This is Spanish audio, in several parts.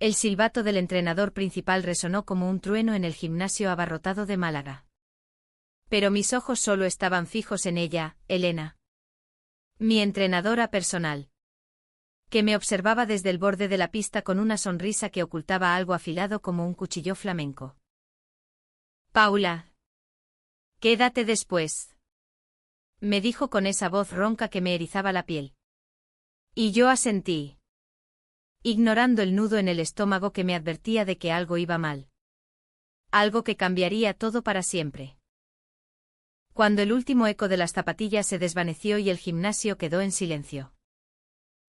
El silbato del entrenador principal resonó como un trueno en el gimnasio abarrotado de Málaga. Pero mis ojos solo estaban fijos en ella, Elena. Mi entrenadora personal. Que me observaba desde el borde de la pista con una sonrisa que ocultaba algo afilado como un cuchillo flamenco. Paula. Quédate después. Me dijo con esa voz ronca que me erizaba la piel. Y yo asentí, ignorando el nudo en el estómago que me advertía de que algo iba mal. Algo que cambiaría todo para siempre. Cuando el último eco de las zapatillas se desvaneció y el gimnasio quedó en silencio.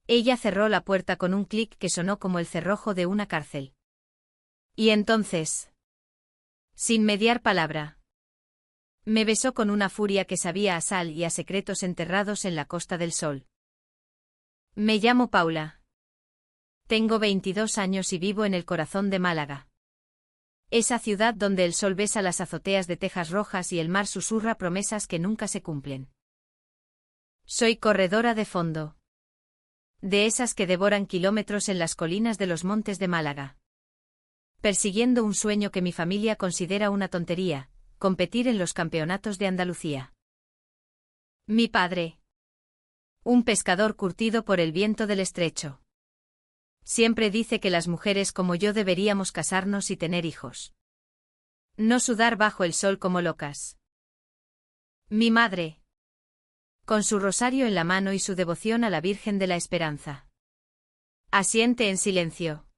Ella cerró la puerta con un clic que sonó como el cerrojo de una cárcel. Y entonces, sin mediar palabra, me besó con una furia que sabía a sal y a secretos enterrados en la Costa del Sol. Me llamo Paula. Tengo 22 años y vivo en el corazón de Málaga. Esa ciudad donde el sol besa las azoteas de tejas rojas y el mar susurra promesas que nunca se cumplen. Soy corredora de fondo. De esas que devoran kilómetros en las colinas de los montes de Málaga. Persiguiendo un sueño que mi familia considera una tontería, competir en los campeonatos de Andalucía. Mi padre. Un pescador curtido por el viento del estrecho. Siempre dice que las mujeres como yo deberíamos casarnos y tener hijos. No sudar bajo el sol como locas. Mi madre. Con su rosario en la mano y su devoción a la Virgen de la Esperanza. Asiente en silencio.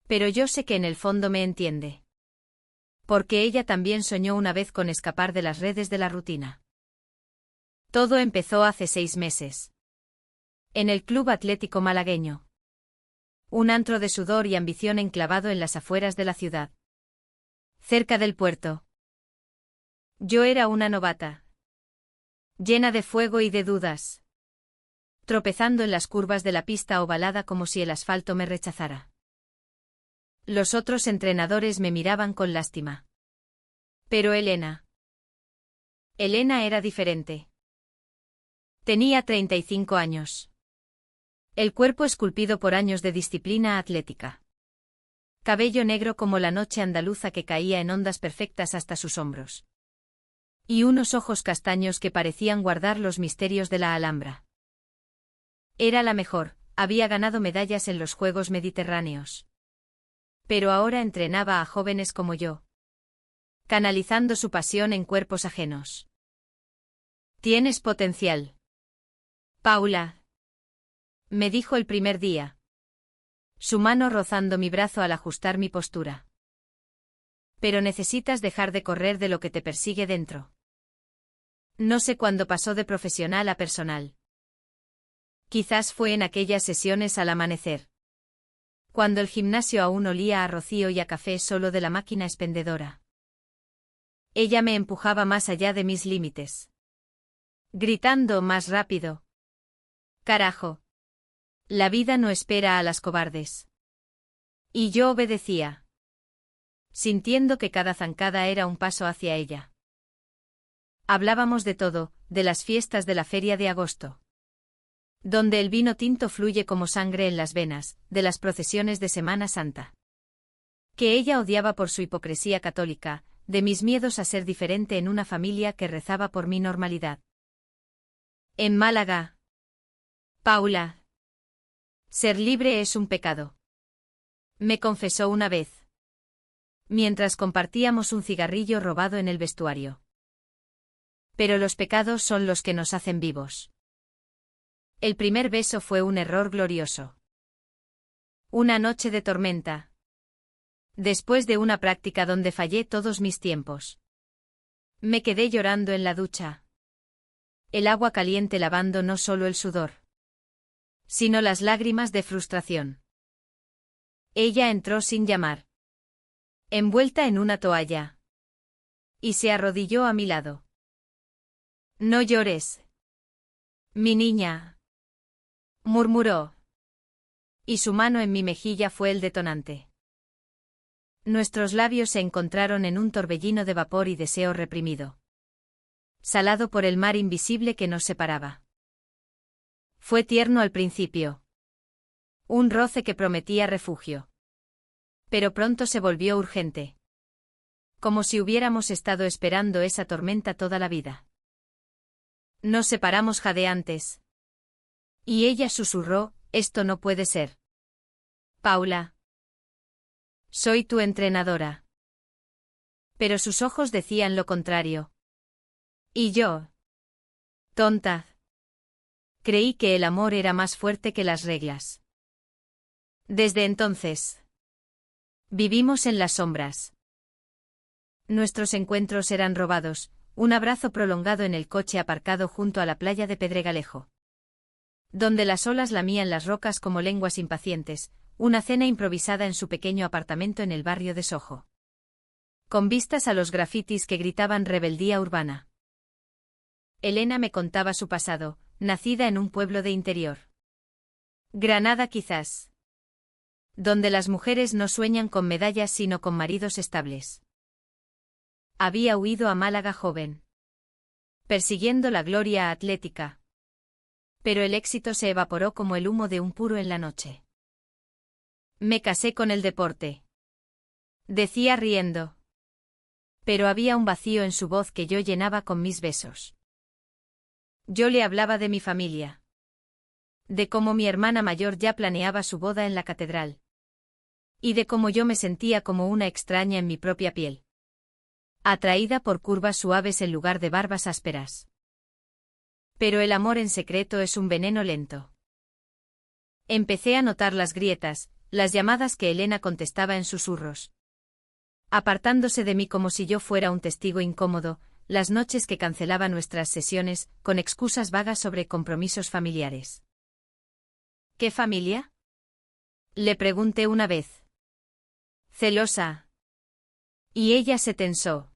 Pero yo sé que en el fondo me entiende. Porque ella también soñó una vez con escapar de las redes de la rutina. Todo empezó hace 6 meses. En el Club Atlético Malagueño. Un antro de sudor y ambición enclavado en las afueras de la ciudad. Cerca del puerto. Yo era una novata. Llena de fuego y de dudas. Tropezando en las curvas de la pista ovalada como si el asfalto me rechazara. Los otros entrenadores me miraban con lástima. Pero Elena. Elena era diferente. Tenía 35 años. El cuerpo esculpido por años de disciplina atlética. Cabello negro como la noche andaluza que caía en ondas perfectas hasta sus hombros. Y unos ojos castaños que parecían guardar los misterios de la Alhambra. Era la mejor, había ganado medallas en los Juegos Mediterráneos. Pero ahora entrenaba a jóvenes como yo. Canalizando su pasión en cuerpos ajenos. Tienes potencial. Paula. Me dijo el primer día. Su mano rozando mi brazo al ajustar mi postura. Pero necesitas dejar de correr de lo que te persigue dentro. No sé cuándo pasó de profesional a personal. Quizás fue en aquellas sesiones al amanecer. Cuando el gimnasio aún olía a rocío y a café solo de la máquina expendedora. Ella me empujaba más allá de mis límites. Gritando más rápido. Carajo. La vida no espera a las cobardes. Y yo obedecía. Sintiendo que cada zancada era un paso hacia ella. Hablábamos de todo, de las fiestas de la feria de agosto. Donde el vino tinto fluye como sangre en las venas, de las procesiones de Semana Santa. Que ella odiaba por su hipocresía católica, de mis miedos a ser diferente en una familia que rezaba por mi normalidad. En Málaga. Paula. Ser libre es un pecado. Me confesó una vez. Mientras compartíamos un cigarrillo robado en el vestuario. Pero los pecados son los que nos hacen vivos. El primer beso fue un error glorioso. Una noche de tormenta. Después de una práctica donde fallé todos mis tiempos. Me quedé llorando en la ducha. El agua caliente lavando no solo el sudor. Sino las lágrimas de frustración. Ella entró sin llamar. Envuelta en una toalla. Y se arrodilló a mi lado. No llores. Mi niña. Murmuró. Y su mano en mi mejilla fue el detonante. Nuestros labios se encontraron en un torbellino de vapor y deseo reprimido. Salado por el mar invisible que nos separaba. Fue tierno al principio. Un roce que prometía refugio. Pero pronto se volvió urgente. Como si hubiéramos estado esperando esa tormenta toda la vida. Nos separamos jadeantes. Y ella susurró, esto no puede ser. Paula. Soy tu entrenadora. Pero sus ojos decían lo contrario. Y yo. Tonta. Creí que el amor era más fuerte que las reglas. Desde entonces. Vivimos en las sombras. Nuestros encuentros eran robados, un abrazo prolongado en el coche aparcado junto a la playa de Pedregalejo. Donde las olas lamían las rocas como lenguas impacientes, una cena improvisada en su pequeño apartamento en el barrio de Soho. Con vistas a los grafitis que gritaban rebeldía urbana. Elena me contaba su pasado, nacida en un pueblo de interior. Granada quizás. Donde las mujeres no sueñan con medallas sino con maridos estables. Había huido a Málaga joven. Persiguiendo la gloria atlética. Pero el éxito se evaporó como el humo de un puro en la noche. Me casé con el deporte. Decía riendo. Pero había un vacío en su voz que yo llenaba con mis besos. Yo le hablaba de mi familia. De cómo mi hermana mayor ya planeaba su boda en la catedral. Y de cómo yo me sentía como una extraña en mi propia piel. Atraída por curvas suaves en lugar de barbas ásperas. Pero el amor en secreto es un veneno lento. Empecé a notar las grietas, las llamadas que Elena contestaba en susurros. Apartándose de mí como si yo fuera un testigo incómodo, las noches que cancelaba nuestras sesiones, con excusas vagas sobre compromisos familiares. ¿Qué familia? Le pregunté una vez. Celosa. Y ella se tensó.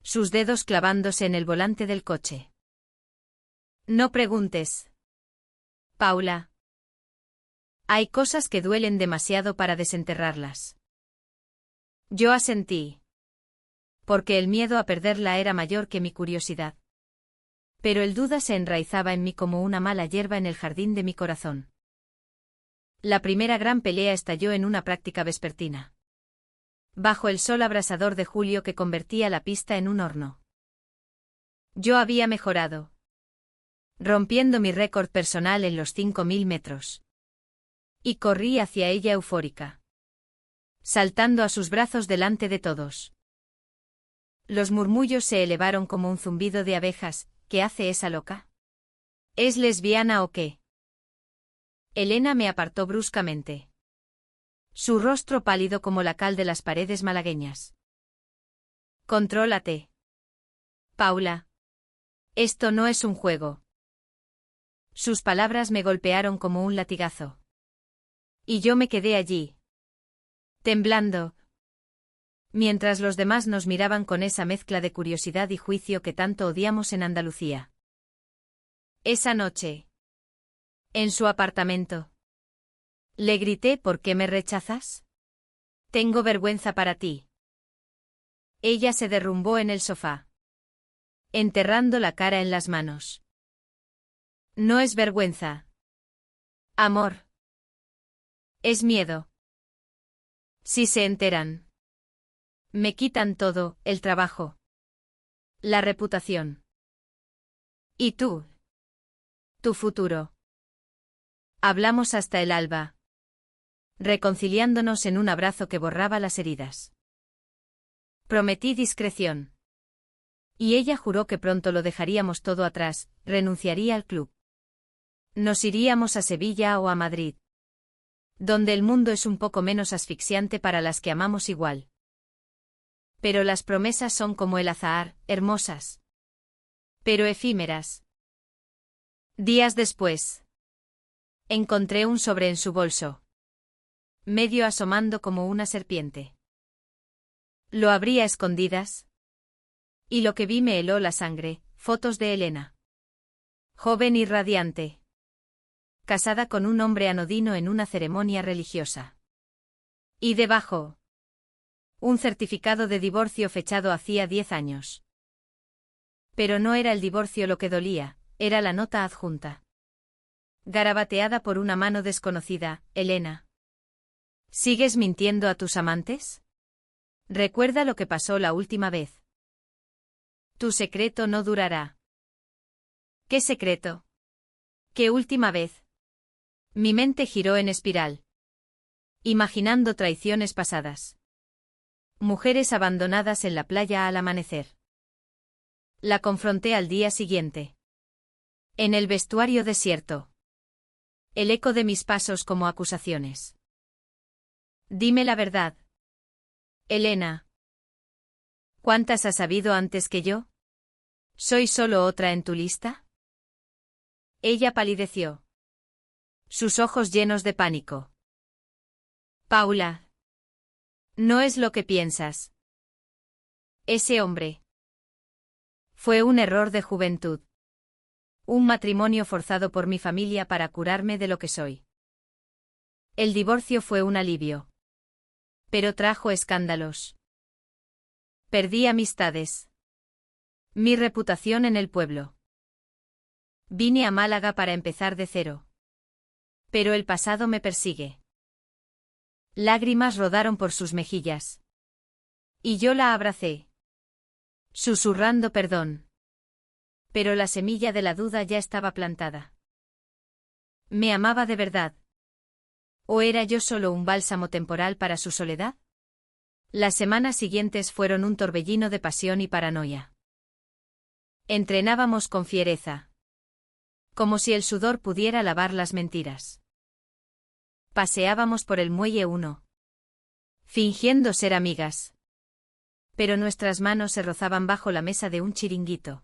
Sus dedos clavándose en el volante del coche. No preguntes. Paula. Hay cosas que duelen demasiado para desenterrarlas. Yo asentí. Porque el miedo a perderla era mayor que mi curiosidad. Pero el duda se enraizaba en mí como una mala hierba en el jardín de mi corazón. La primera gran pelea estalló en una práctica vespertina. Bajo el sol abrasador de julio que convertía la pista en un horno. Yo había mejorado. Rompiendo mi récord personal en los 5000 metros. Y corrí hacia ella eufórica. Saltando a sus brazos delante de todos. Los murmullos se elevaron como un zumbido de abejas. ¿Qué hace esa loca? ¿Es lesbiana o qué? Elena me apartó bruscamente. Su rostro pálido como la cal de las paredes malagueñas. Contrólate. Paula. Esto no es un juego. Sus palabras me golpearon como un latigazo. Y yo me quedé allí. Temblando. Mientras los demás nos miraban con esa mezcla de curiosidad y juicio que tanto odiamos en Andalucía. Esa noche. En su apartamento. Le grité ¿por qué me rechazas? Tengo vergüenza para ti. Ella se derrumbó en el sofá. Enterrando la cara en las manos. No es vergüenza. Amor. Es miedo. Si se enteran. Me quitan todo, el trabajo. La reputación. ¿Y tú? Tu futuro. Hablamos hasta el alba. Reconciliándonos en un abrazo que borraba las heridas. Prometí discreción. Y ella juró que pronto lo dejaríamos todo atrás, renunciaría al club. Nos iríamos a Sevilla o a Madrid. Donde el mundo es un poco menos asfixiante para las que amamos igual. Pero las promesas son como el azahar, hermosas. Pero efímeras. Días después. Encontré un sobre en su bolso. Medio asomando como una serpiente. Lo abrí a escondidas. Y lo que vi me heló la sangre, fotos de Elena. Joven y radiante. Casada con un hombre anodino en una ceremonia religiosa. Y debajo. Un certificado de divorcio fechado hacía 10 años. Pero no era el divorcio lo que dolía, era la nota adjunta. Garabateada por una mano desconocida, Elena. ¿Sigues mintiendo a tus amantes? Recuerda lo que pasó la última vez. Tu secreto no durará. ¿Qué secreto? ¿Qué última vez? Mi mente giró en espiral, imaginando traiciones pasadas. Mujeres abandonadas en la playa al amanecer. La confronté al día siguiente. En el vestuario desierto. El eco de mis pasos como acusaciones. Dime la verdad. Elena. ¿Cuántas has sabido antes que yo? ¿Soy solo otra en tu lista? Ella palideció. Sus ojos llenos de pánico. Paula. No es lo que piensas. Ese hombre. Fue un error de juventud. Un matrimonio forzado por mi familia para curarme de lo que soy. El divorcio fue un alivio. Pero trajo escándalos. Perdí amistades. Mi reputación en el pueblo. Vine a Málaga para empezar de cero. Pero el pasado me persigue. Lágrimas rodaron por sus mejillas. Y yo la abracé. Susurrando perdón. Pero la semilla de la duda ya estaba plantada. ¿Me amaba de verdad? ¿O era yo solo un bálsamo temporal para su soledad? Las semanas siguientes fueron un torbellino de pasión y paranoia. Entrenábamos con fiereza. Como si el sudor pudiera lavar las mentiras. Paseábamos por el muelle 1. Fingiendo ser amigas. Pero nuestras manos se rozaban bajo la mesa de un chiringuito.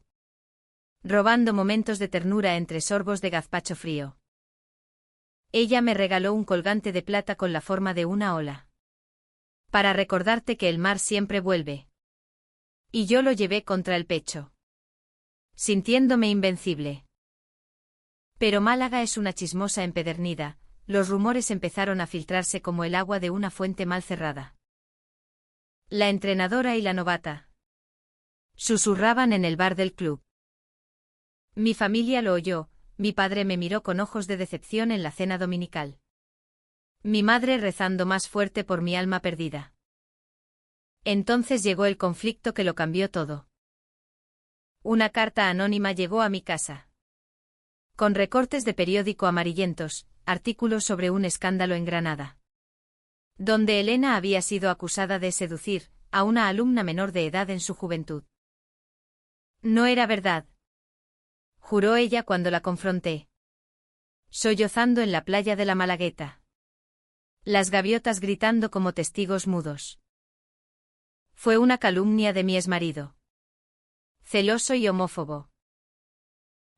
Robando momentos de ternura entre sorbos de gazpacho frío. Ella me regaló un colgante de plata con la forma de una ola. Para recordarte que el mar siempre vuelve. Y yo lo llevé contra el pecho. Sintiéndome invencible. Pero Málaga es una chismosa empedernida, los rumores empezaron a filtrarse como el agua de una fuente mal cerrada. La entrenadora y la novata. Susurraban en el bar del club. Mi familia lo oyó, mi padre me miró con ojos de decepción en la cena dominical. Mi madre rezando más fuerte por mi alma perdida. Entonces llegó el conflicto que lo cambió todo. Una carta anónima llegó a mi casa. Con recortes de periódico amarillentos, artículos sobre un escándalo en Granada. Donde Elena había sido acusada de seducir a una alumna menor de edad en su juventud. No era verdad. Juró ella cuando la confronté. Sollozando en la playa de la Malagueta. Las gaviotas gritando como testigos mudos. Fue una calumnia de mi exmarido. Celoso y homófobo.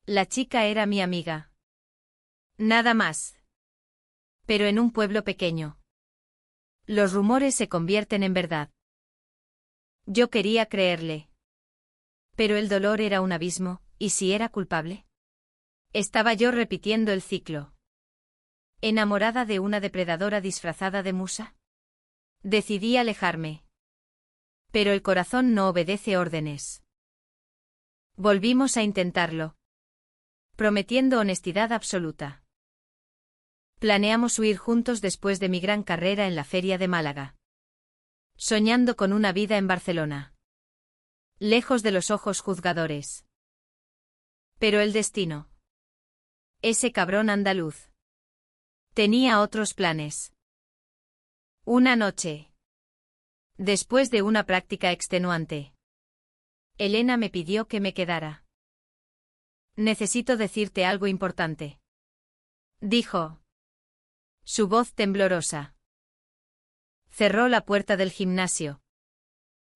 La chica era mi amiga. Nada más. Pero en un pueblo pequeño. Los rumores se convierten en verdad. Yo quería creerle. Pero el dolor era un abismo, ¿y si era culpable? Estaba yo repitiendo el ciclo. ¿Enamorada de una depredadora disfrazada de musa? Decidí alejarme. Pero el corazón no obedece órdenes. Volvimos a intentarlo. Prometiendo honestidad absoluta. Planeamos huir juntos después de mi gran carrera en la Feria de Málaga. Soñando con una vida en Barcelona. Lejos de los ojos juzgadores. Pero el destino. Ese cabrón andaluz. Tenía otros planes. Una noche. Después de una práctica extenuante. Elena me pidió que me quedara. Necesito decirte algo importante. Dijo. Su voz temblorosa. Cerró la puerta del gimnasio.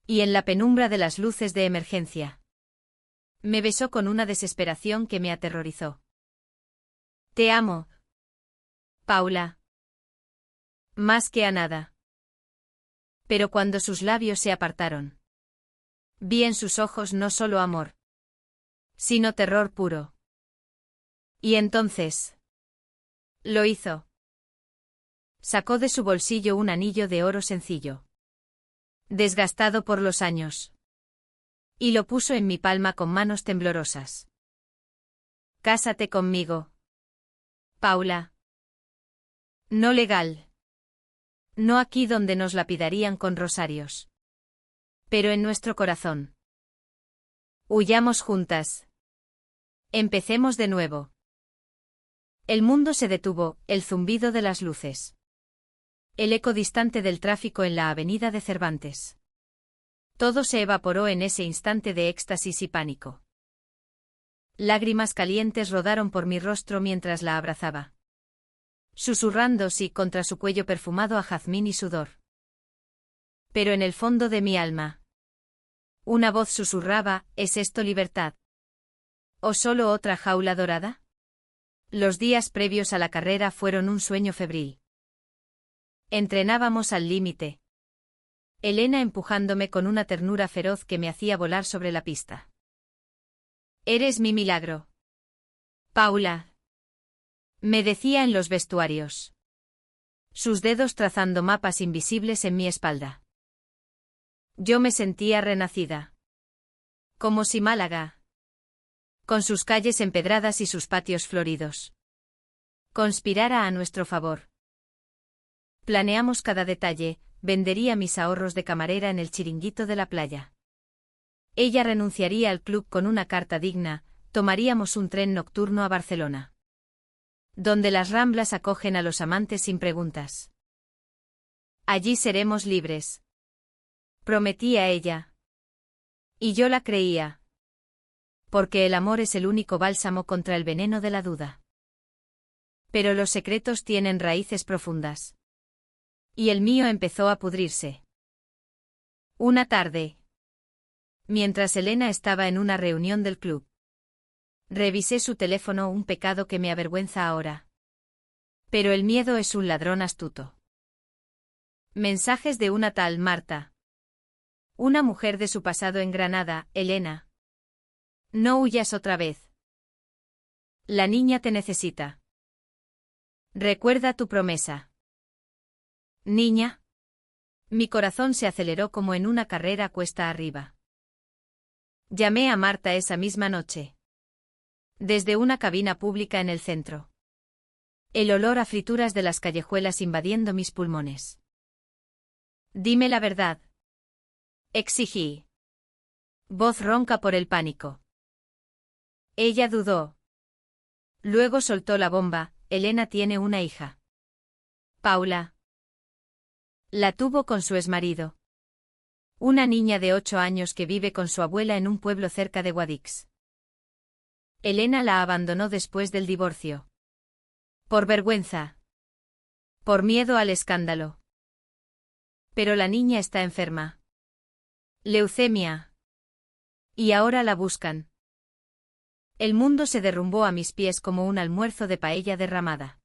Y en la penumbra de las luces de emergencia. Me besó con una desesperación que me aterrorizó. Te amo. Paula. Más que a nada. Pero cuando sus labios se apartaron. Vi en sus ojos no solo amor. Sino terror puro. Y entonces. Lo hizo. Sacó de su bolsillo un anillo de oro sencillo. Desgastado por los años. Y lo puso en mi palma con manos temblorosas. Cásate conmigo. Paula. No legal. No aquí donde nos lapidarían con rosarios. Pero en nuestro corazón. Huyamos juntas. Empecemos de nuevo. El mundo se detuvo, el zumbido de las luces. El eco distante del tráfico en la avenida de Cervantes. Todo se evaporó en ese instante de éxtasis y pánico. Lágrimas calientes rodaron por mi rostro mientras la abrazaba. Susurrando sí contra su cuello perfumado a jazmín y sudor. Pero en el fondo de mi alma. Una voz susurraba, ¿es esto libertad? ¿O solo otra jaula dorada? Los días previos a la carrera fueron un sueño febril. Entrenábamos al límite. Elena empujándome con una ternura feroz que me hacía volar sobre la pista. Eres mi milagro. Paula. Me decía en los vestuarios. Sus dedos trazando mapas invisibles en mi espalda. Yo me sentía renacida. Como si Málaga, con sus calles empedradas y sus patios floridos, conspirara a nuestro favor. Planeamos cada detalle, vendería mis ahorros de camarera en el chiringuito de la playa. Ella renunciaría al club con una carta digna, tomaríamos un tren nocturno a Barcelona. Donde las ramblas acogen a los amantes sin preguntas. Allí seremos libres. Prometía ella. Y yo la creía. Porque el amor es el único bálsamo contra el veneno de la duda. Pero los secretos tienen raíces profundas. Y el mío empezó a pudrirse. Una tarde. Mientras Elena estaba en una reunión del club. Revisé su teléfono, un pecado que me avergüenza ahora. Pero el miedo es un ladrón astuto. Mensajes de una tal Marta. Una mujer de su pasado en Granada, Elena. No huyas otra vez. La niña te necesita. Recuerda tu promesa. Niña. Mi corazón se aceleró como en una carrera cuesta arriba. Llamé a Marta esa misma noche. Desde una cabina pública en el centro. El olor a frituras de las callejuelas invadiendo mis pulmones. Dime la verdad. Exigí. Voz ronca por el pánico. Ella dudó. Luego soltó la bomba, Elena tiene una hija. Paula. La tuvo con su exmarido. Una niña de 8 años que vive con su abuela en un pueblo cerca de Guadix. Elena la abandonó después del divorcio. Por vergüenza. Por miedo al escándalo. Pero la niña está enferma. Leucemia. Y ahora la buscan. El mundo se derrumbó a mis pies como un almuerzo de paella derramada.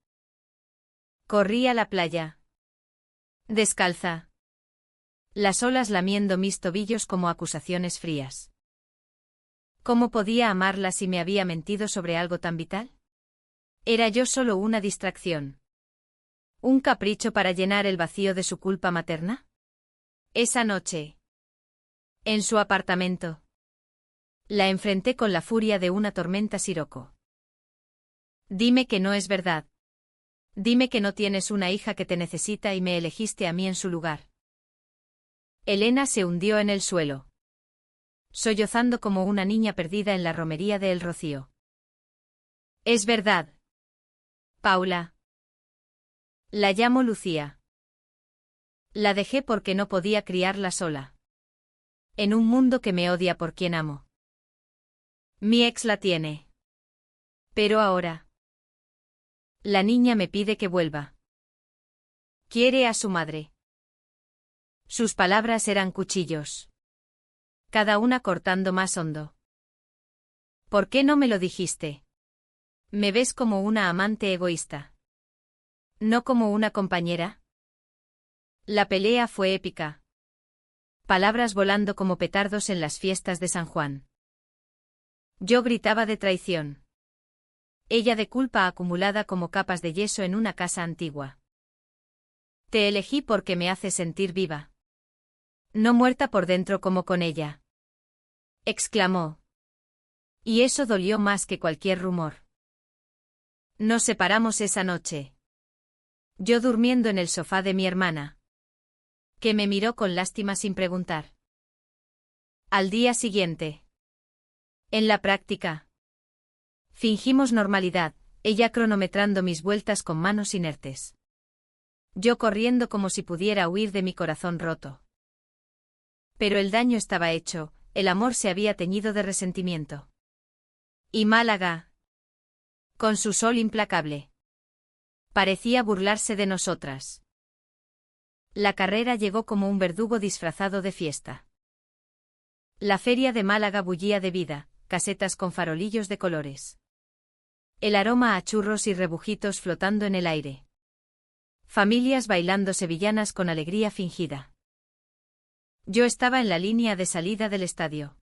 Corrí a la playa. Descalza. Las olas lamiendo mis tobillos como acusaciones frías. ¿Cómo podía amarla si me había mentido sobre algo tan vital? ¿Era yo solo una distracción? ¿Un capricho para llenar el vacío de su culpa materna? Esa noche. En su apartamento. La enfrenté con la furia de una tormenta siroco. Dime que no es verdad. Dime que no tienes una hija que te necesita y me elegiste a mí en su lugar. Elena se hundió en el suelo. Sollozando como una niña perdida en la romería de El Rocío. Es verdad. Paula. La llamo Lucía. La dejé porque no podía criarla sola. En un mundo que me odia por quien amo. Mi ex la tiene. Pero ahora. La niña me pide que vuelva. Quiere a su madre. Sus palabras eran cuchillos. Cada una cortando más hondo. ¿Por qué no me lo dijiste? ¿Me ves como una amante egoísta? ¿No como una compañera? La pelea fue épica. Palabras volando como petardos en las fiestas de San Juan. Yo gritaba de traición. Ella de culpa acumulada como capas de yeso en una casa antigua. Te elegí porque me hace sentir viva. No muerta por dentro como con ella. Exclamó. Y eso dolió más que cualquier rumor. Nos separamos esa noche. Yo durmiendo en el sofá de mi hermana. Que me miró con lástima sin preguntar. Al día siguiente. En la práctica. Fingimos normalidad, ella cronometrando mis vueltas con manos inertes. Yo corriendo como si pudiera huir de mi corazón roto. Pero el daño estaba hecho, el amor se había teñido de resentimiento. Y Málaga, con su sol implacable, parecía burlarse de nosotras. La carrera llegó como un verdugo disfrazado de fiesta. La feria de Málaga bullía de vida, casetas con farolillos de colores. El aroma a churros y rebujitos flotando en el aire. Familias bailando sevillanas con alegría fingida. Yo estaba en la línea de salida del estadio.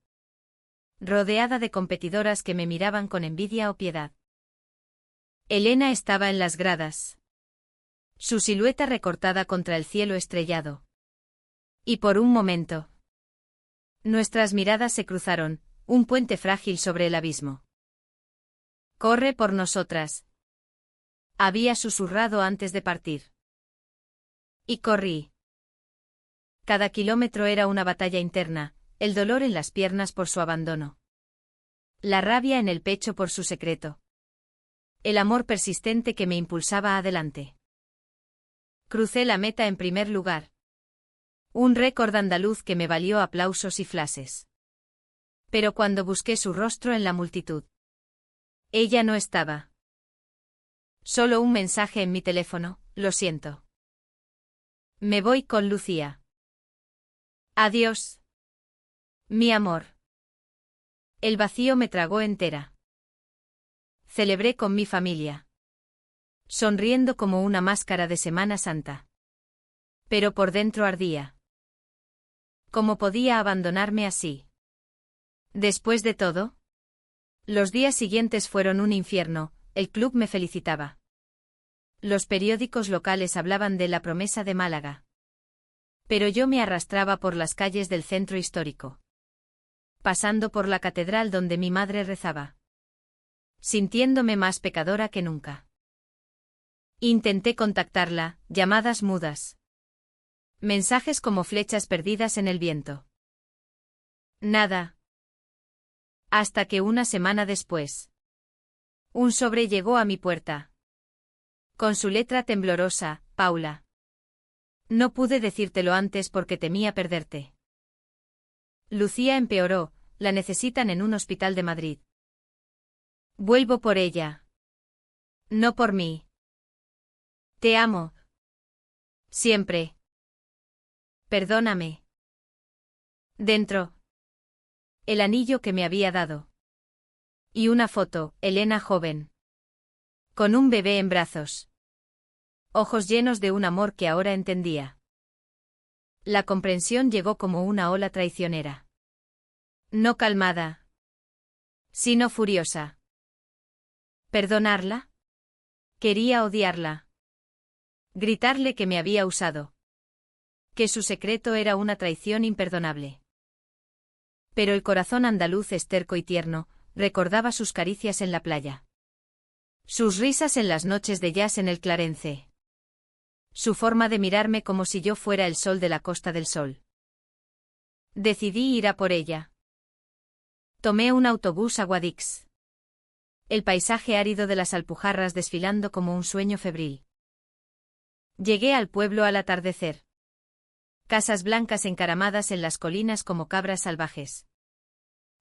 Rodeada de competidoras que me miraban con envidia o piedad. Elena estaba en las gradas. Su silueta recortada contra el cielo estrellado. Y por un momento. Nuestras miradas se cruzaron, un puente frágil sobre el abismo. Corre por nosotras. Había susurrado antes de partir. Y corrí. Cada kilómetro era una batalla interna, el dolor en las piernas por su abandono. La rabia en el pecho por su secreto. El amor persistente que me impulsaba adelante. Crucé la meta en primer lugar. Un récord andaluz que me valió aplausos y flashes. Pero cuando busqué su rostro en la multitud. Ella no estaba. Solo un mensaje en mi teléfono, lo siento. Me voy con Lucía. Adiós. Mi amor. El vacío me tragó entera. Celebré con mi familia. Sonriendo como una máscara de Semana Santa. Pero por dentro ardía. ¿Cómo podía abandonarme así? Después de todo, los días siguientes fueron un infierno, el club me felicitaba. Los periódicos locales hablaban de la promesa de Málaga. Pero yo me arrastraba por las calles del centro histórico. Pasando por la catedral donde mi madre rezaba. Sintiéndome más pecadora que nunca. Intenté contactarla, llamadas mudas. Mensajes como flechas perdidas en el viento. Nada. Hasta que una semana después. Un sobre llegó a mi puerta. Con su letra temblorosa, Paula. No pude decírtelo antes porque temía perderte. Lucía empeoró, la necesitan en un hospital de Madrid. Vuelvo por ella. No por mí. Te amo. Siempre. Perdóname. Dentro. El anillo que me había dado. Y una foto, Elena joven. Con un bebé en brazos. Ojos llenos de un amor que ahora entendía. La comprensión llegó como una ola traicionera. No calmada. Sino furiosa. ¿Perdonarla? Quería odiarla. Gritarle que me había usado. Que su secreto era una traición imperdonable. Pero el corazón andaluz esterco y tierno, recordaba sus caricias en la playa. Sus risas en las noches de jazz en el Clarence. Su forma de mirarme como si yo fuera el sol de la Costa del Sol. Decidí ir a por ella. Tomé un autobús a Guadix. El paisaje árido de las Alpujarras desfilando como un sueño febril. Llegué al pueblo al atardecer. Casas blancas encaramadas en las colinas como cabras salvajes.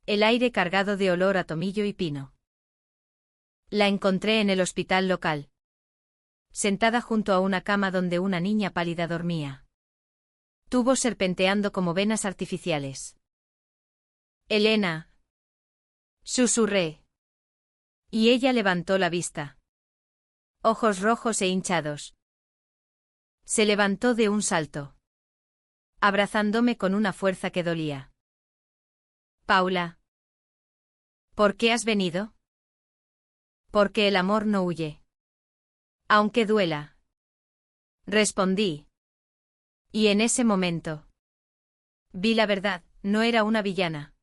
El aire cargado de olor a tomillo y pino. La encontré en el hospital local. Sentada junto a una cama donde una niña pálida dormía. Tubos serpenteando como venas artificiales. Elena. Susurré. Y ella levantó la vista. Ojos rojos e hinchados. Se levantó de un salto. Abrazándome con una fuerza que dolía. Paula. ¿Por qué has venido? Porque el amor no huye. Aunque duela. Respondí. Y en ese momento. Vi la verdad, no era una villana.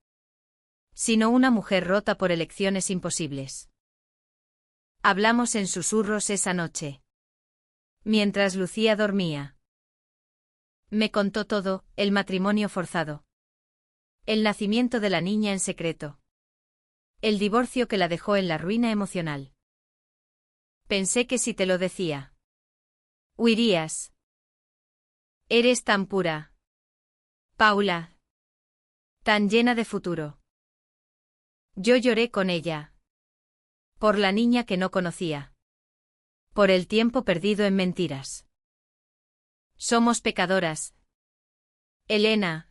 Sino una mujer rota por elecciones imposibles. Hablamos en susurros esa noche. Mientras Lucía dormía. Me contó todo, el matrimonio forzado. El nacimiento de la niña en secreto. El divorcio que la dejó en la ruina emocional. Pensé que si te lo decía, huirías. Eres tan pura, Paula. Tan llena de futuro. Yo lloré con ella. Por la niña que no conocía. Por el tiempo perdido en mentiras. Somos pecadoras, Elena.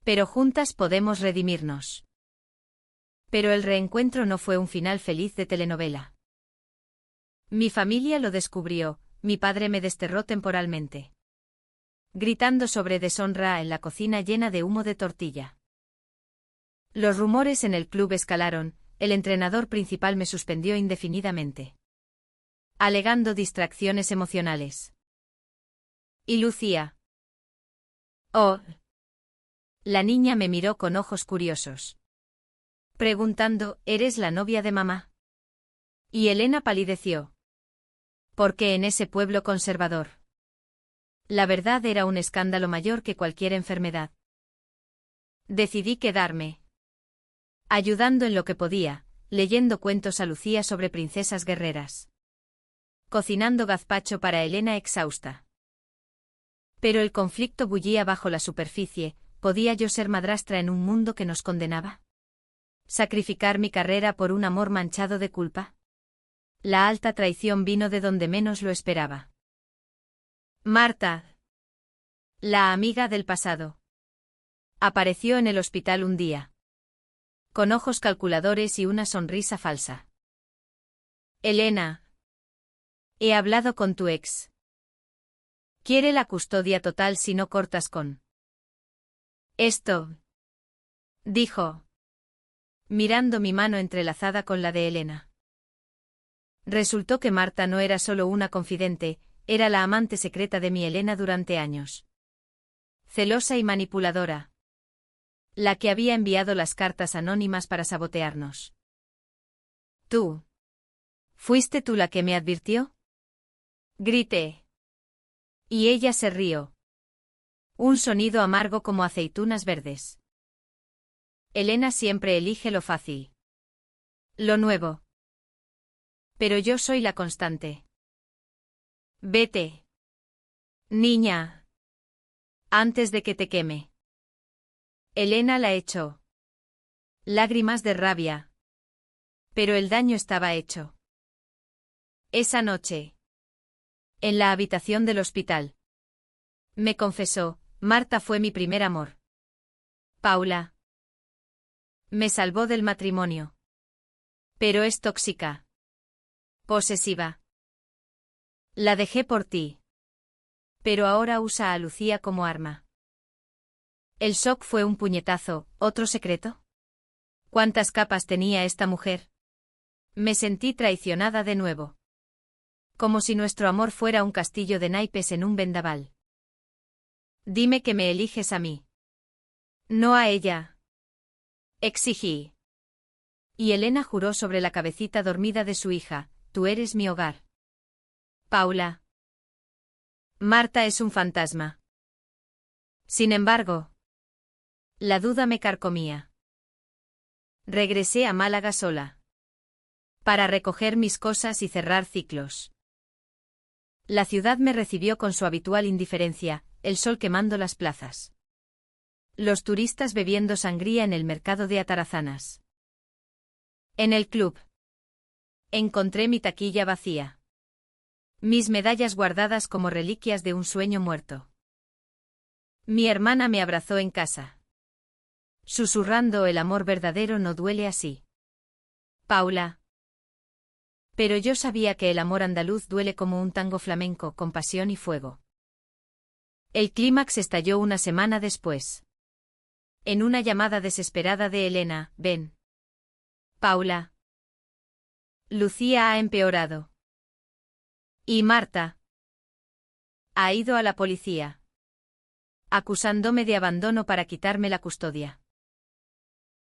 Pero juntas podemos redimirnos. Pero el reencuentro no fue un final feliz de telenovela. Mi familia lo descubrió, mi padre me desterró temporalmente. Gritando sobre deshonra en la cocina llena de humo de tortilla. Los rumores en el club escalaron, el entrenador principal me suspendió indefinidamente. Alegando distracciones emocionales. ¿Y Lucía? Oh. La niña me miró con ojos curiosos. Preguntando, ¿eres la novia de mamá? Y Elena palideció. Porque en ese pueblo conservador. La verdad era un escándalo mayor que cualquier enfermedad. Decidí quedarme. Ayudando en lo que podía, leyendo cuentos a Lucía sobre princesas guerreras. Cocinando gazpacho para Elena exhausta. Pero el conflicto bullía bajo la superficie, ¿podía yo ser madrastra en un mundo que nos condenaba? ¿Sacrificar mi carrera por un amor manchado de culpa? La alta traición vino de donde menos lo esperaba. Marta, la amiga del pasado, apareció en el hospital un día. Con ojos calculadores y una sonrisa falsa. Elena. He hablado con tu ex. Quiere la custodia total si no cortas con esto. Dijo. Mirando mi mano entrelazada con la de Elena. Resultó que Marta no era solo una confidente, era la amante secreta de mi Elena durante años. Celosa y manipuladora. La que había enviado las cartas anónimas para sabotearnos. ¿Tú? ¿Fuiste tú la que me advirtió? Grité. Y ella se rió. Un sonido amargo como aceitunas verdes. Elena siempre elige lo fácil. Lo nuevo. Pero yo soy la constante. Vete. Niña. Antes de que te queme. Elena la echó. Lágrimas de rabia. Pero el daño estaba hecho. Esa noche. En la habitación del hospital. Me confesó, Marta fue mi primer amor. Paula. Me salvó del matrimonio. Pero es tóxica. Posesiva. La dejé por ti. Pero ahora usa a Lucía como arma. El shock fue un puñetazo, ¿otro secreto? ¿Cuántas capas tenía esta mujer? Me sentí traicionada de nuevo. Como si nuestro amor fuera un castillo de naipes en un vendaval. Dime que me eliges a mí. No a ella. Exigí. Y Elena juró sobre la cabecita dormida de su hija, tú eres mi hogar. Paula. Marta es un fantasma. Sin embargo, la duda me carcomía. Regresé a Málaga sola. Para recoger mis cosas y cerrar ciclos. La ciudad me recibió con su habitual indiferencia, el sol quemando las plazas. Los turistas bebiendo sangría en el mercado de Atarazanas. En el club. Encontré mi taquilla vacía. Mis medallas guardadas como reliquias de un sueño muerto. Mi hermana me abrazó en casa. Susurrando el amor verdadero no duele así. Paula. Pero yo sabía que el amor andaluz duele como un tango flamenco con pasión y fuego. El clímax estalló una semana después. En una llamada desesperada de Elena, ven. Paula. Lucía ha empeorado. Y Marta. Ha ido a la policía. Acusándome de abandono para quitarme la custodia.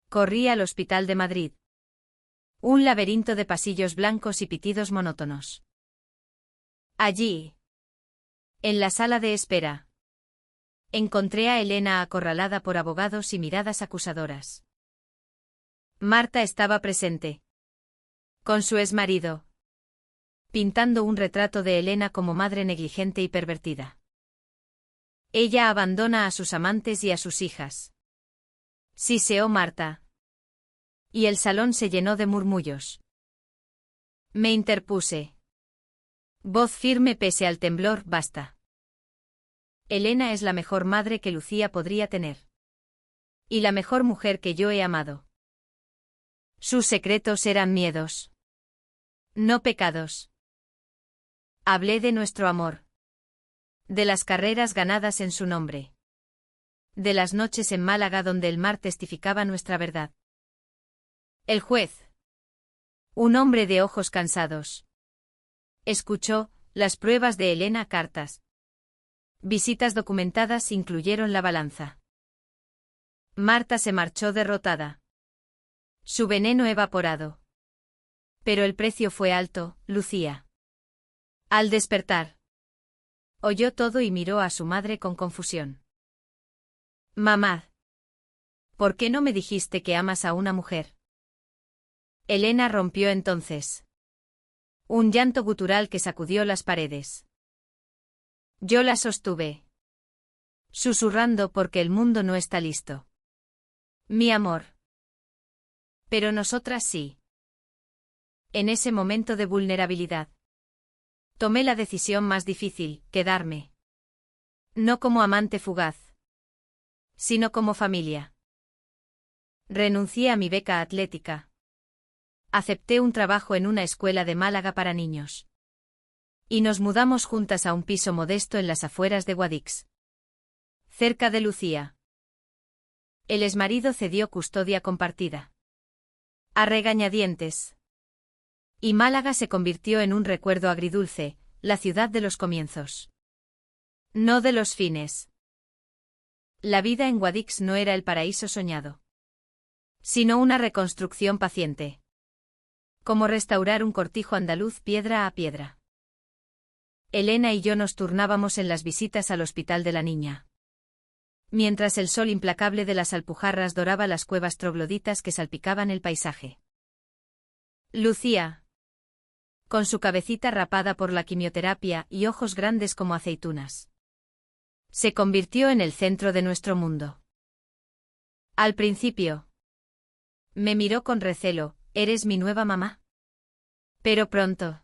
Corrí al hospital de Madrid. Un laberinto de pasillos blancos y pitidos monótonos. Allí. En la sala de espera. Encontré a Elena acorralada por abogados y miradas acusadoras. Marta estaba presente. Con su exmarido. Pintando un retrato de Elena como madre negligente y pervertida. Ella abandona a sus amantes y a sus hijas. Siseó Marta. Y el salón se llenó de murmullos. Me interpuse. Voz firme pese al temblor, basta. Elena es la mejor madre que Lucía podría tener. Y la mejor mujer que yo he amado. Sus secretos eran miedos. No pecados. Hablé de nuestro amor. De las carreras ganadas en su nombre. De las noches en Málaga donde el mar testificaba nuestra verdad. El juez. Un hombre de ojos cansados. Escuchó las pruebas de Elena, cartas. Visitas documentadas incluyeron la balanza. Marta se marchó derrotada. Su veneno evaporado. Pero el precio fue alto, Lucía. Al despertar. Oyó todo y miró a su madre con confusión. Mamá. ¿Por qué no me dijiste que amas a una mujer? Elena rompió entonces. Un llanto gutural que sacudió las paredes. Yo la sostuve. Susurrando porque el mundo no está listo. Mi amor. Pero nosotras sí. En ese momento de vulnerabilidad. Tomé la decisión más difícil, quedarme. No como amante fugaz. Sino como familia. Renuncié a mi beca atlética. Acepté un trabajo en una escuela de Málaga para niños. Y nos mudamos juntas a un piso modesto en las afueras de Guadix. Cerca de Lucía. El exmarido cedió custodia compartida. A regañadientes. Y Málaga se convirtió en un recuerdo agridulce, la ciudad de los comienzos. No de los fines. La vida en Guadix no era el paraíso soñado. Sino una reconstrucción paciente. Como restaurar un cortijo andaluz piedra a piedra. Elena y yo nos turnábamos en las visitas al hospital de la niña. Mientras el sol implacable de las Alpujarras doraba las cuevas trogloditas que salpicaban el paisaje. Lucía. Con su cabecita rapada por la quimioterapia y ojos grandes como aceitunas. Se convirtió en el centro de nuestro mundo. Al principio. Me miró con recelo, ¿eres mi nueva mamá? Pero pronto.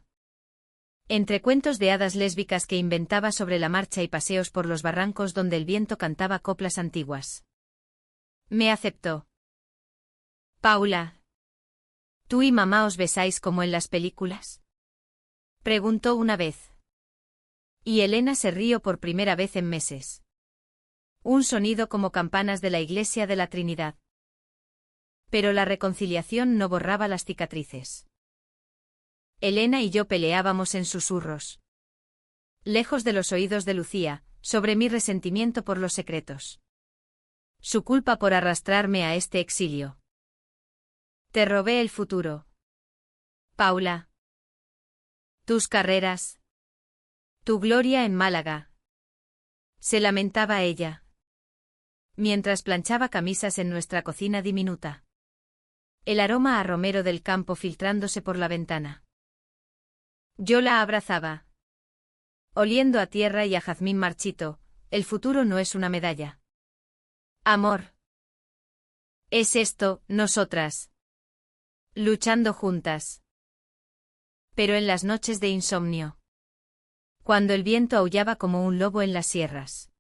Entre cuentos de hadas lésbicas que inventaba sobre la marcha y paseos por los barrancos donde el viento cantaba coplas antiguas. Me aceptó. Paula. ¿Tú y mamá os besáis como en las películas? Preguntó una vez. Y Elena se rió por primera vez en meses. Un sonido como campanas de la iglesia de la Trinidad. Pero la reconciliación no borraba las cicatrices. Elena y yo peleábamos en susurros. Lejos de los oídos de Lucía, sobre mi resentimiento por los secretos. Su culpa por arrastrarme a este exilio. Te robé el futuro. Paula. Tus carreras. Tu gloria en Málaga. Se lamentaba ella. Mientras planchaba camisas en nuestra cocina diminuta. El aroma a romero del campo filtrándose por la ventana. Yo la abrazaba. Oliendo a tierra y a jazmín marchito, el futuro no es una medalla. Amor. Es esto, nosotras. Luchando juntas. Pero en las noches de insomnio. Cuando el viento aullaba como un lobo en las sierras.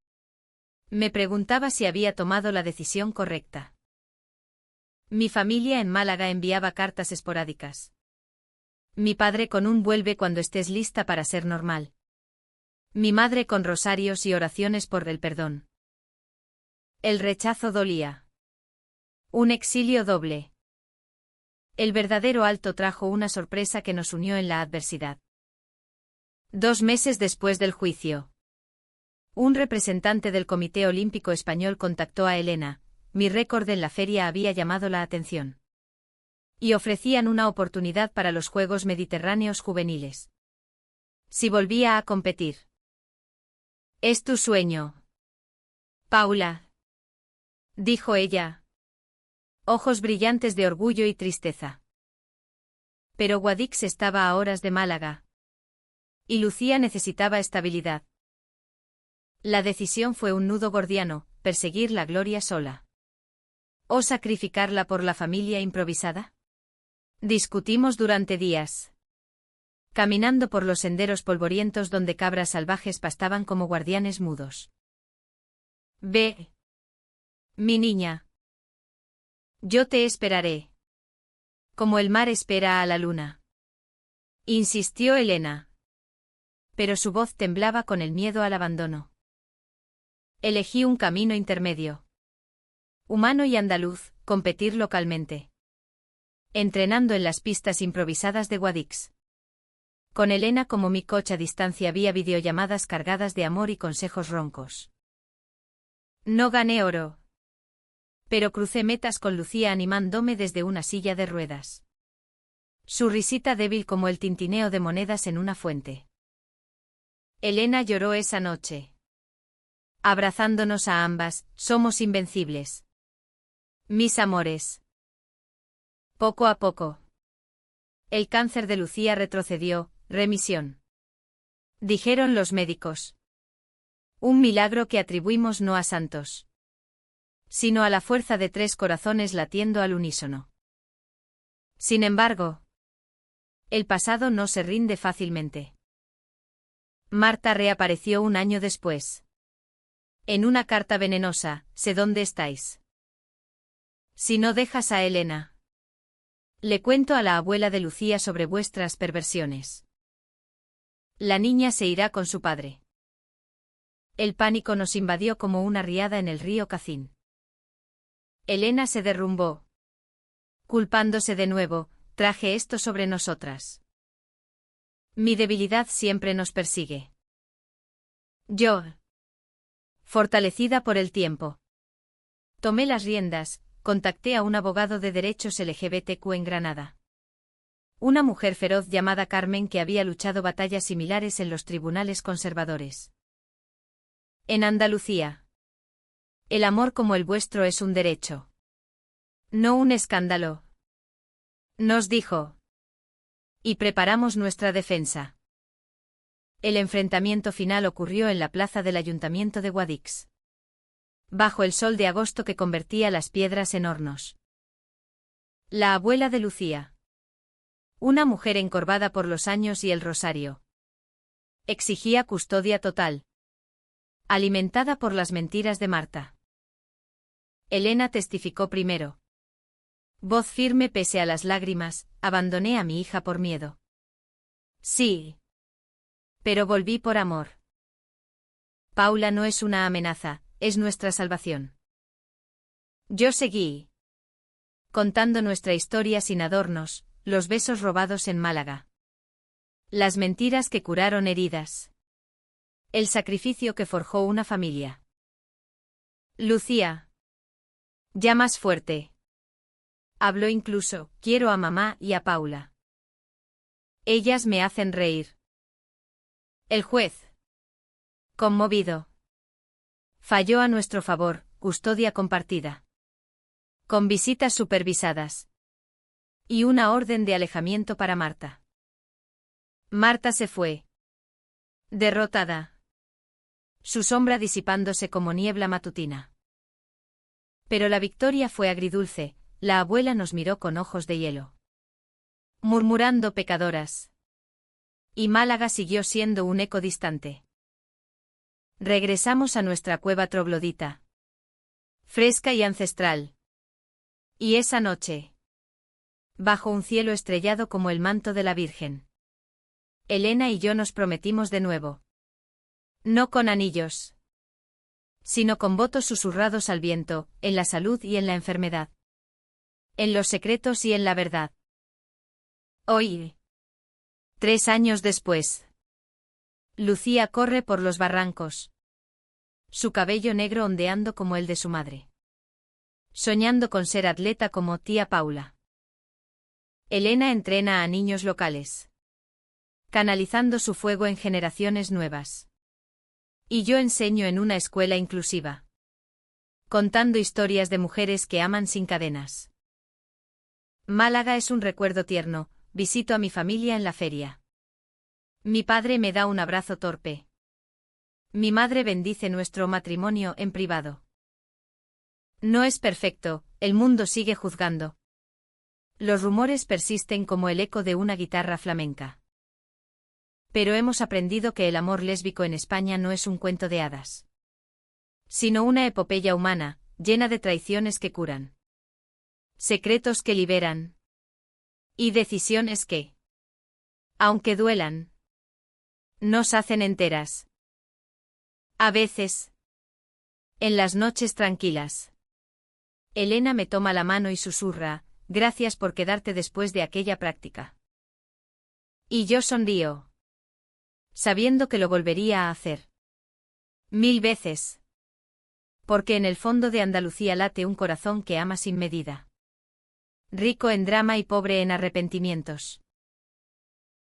Me preguntaba si había tomado la decisión correcta. Mi familia en Málaga enviaba cartas esporádicas. Mi padre con un vuelve cuando estés lista para ser normal. Mi madre con rosarios y oraciones por el perdón. El rechazo dolía. Un exilio doble. El verdadero alto trajo una sorpresa que nos unió en la adversidad. 2 meses después del juicio. Un representante del Comité Olímpico Español contactó a Elena, mi récord en la feria había llamado la atención. Y ofrecían una oportunidad para los Juegos Mediterráneos Juveniles. Si volvía a competir. Es tu sueño. Paula, dijo ella. Ojos brillantes de orgullo y tristeza. Pero Guadix estaba a horas de Málaga. Y Lucía necesitaba estabilidad. La decisión fue un nudo gordiano, perseguir la gloria sola. ¿O sacrificarla por la familia improvisada? Discutimos durante días. Caminando por los senderos polvorientos donde cabras salvajes pastaban como guardianes mudos. Ve. Mi niña. Yo te esperaré. Como el mar espera a la luna. Insistió Elena. Pero su voz temblaba con el miedo al abandono. Elegí un camino intermedio. Humano y andaluz, competir localmente. Entrenando en las pistas improvisadas de Guadix. Con Elena como mi coach a distancia vía videollamadas cargadas de amor y consejos roncos. No gané oro. Pero crucé metas con Lucía animándome desde una silla de ruedas. Su risita débil como el tintineo de monedas en una fuente. Elena lloró esa noche. Abrazándonos a ambas, somos invencibles. Mis amores. Poco a poco. El cáncer de Lucía retrocedió, remisión. Dijeron los médicos. Un milagro que atribuimos no a santos, sino a la fuerza de 3 corazones latiendo al unísono. Sin embargo, el pasado no se rinde fácilmente. Marta reapareció un año después. En una carta venenosa, sé dónde estáis. Si no dejas a Elena. Le cuento a la abuela de Lucía sobre vuestras perversiones. La niña se irá con su padre. El pánico nos invadió como una riada en el río Cacín. Elena se derrumbó. Culpándose de nuevo, traje esto sobre nosotras. Mi debilidad siempre nos persigue. Yo. Fortalecida por el tiempo. Tomé las riendas, contacté a un abogado de derechos LGBTQ en Granada. Una mujer feroz llamada Carmen que había luchado batallas similares en los tribunales conservadores. En Andalucía. El amor como el vuestro es un derecho. No un escándalo. Nos dijo. Y preparamos nuestra defensa. El enfrentamiento final ocurrió en la plaza del Ayuntamiento de Guadix. Bajo el sol de agosto que convertía las piedras en hornos. La abuela de Lucía. Una mujer encorvada por los años y el rosario. Exigía custodia total. Alimentada por las mentiras de Marta. Elena testificó primero. Voz firme pese a las lágrimas, abandoné a mi hija por miedo. Sí. Pero volví por amor. Paula no es una amenaza, es nuestra salvación. Yo seguí. Contando nuestra historia sin adornos, los besos robados en Málaga. Las mentiras que curaron heridas. El sacrificio que forjó una familia. Lucía. Ya más fuerte. Habló incluso, quiero a mamá y a Paula. Ellas me hacen reír. El juez. Conmovido. Falló a nuestro favor, custodia compartida. Con visitas supervisadas. Y una orden de alejamiento para Marta. Marta se fue. Derrotada. Su sombra disipándose como niebla matutina. Pero la victoria fue agridulce, la abuela nos miró con ojos de hielo. Murmurando pecadoras. Y Málaga siguió siendo un eco distante. Regresamos a nuestra cueva troglodita. Fresca y ancestral. Y esa noche. Bajo un cielo estrellado como el manto de la Virgen. Elena y yo nos prometimos de nuevo. No con anillos. Sino con votos susurrados al viento, en la salud y en la enfermedad. En los secretos y en la verdad. Hoy. 3 años después. Lucía corre por los barrancos. Su cabello negro ondeando como el de su madre. Soñando con ser atleta como tía Paula. Elena entrena a niños locales. Canalizando su fuego en generaciones nuevas. Y yo enseño en una escuela inclusiva. contando historias de mujeres que aman sin cadenas. Málaga es un recuerdo tierno, visito a mi familia en la feria. Mi padre me da un abrazo torpe. Mi madre bendice nuestro matrimonio en privado. No es perfecto, el mundo sigue juzgando. Los rumores persisten como el eco de una guitarra flamenca. Pero hemos aprendido que el amor lésbico en España no es un cuento de hadas, sino una epopeya humana, llena de traiciones que curan, secretos que liberan y decisiones que, aunque duelan, nos hacen enteras. A veces, en las noches tranquilas, Elena me toma la mano y susurra, gracias por quedarte después de aquella práctica. Y yo sonrío, sabiendo que lo volvería a hacer 1000 veces. Porque en el fondo de Andalucía late un corazón que ama sin medida. Rico en drama y pobre en arrepentimientos.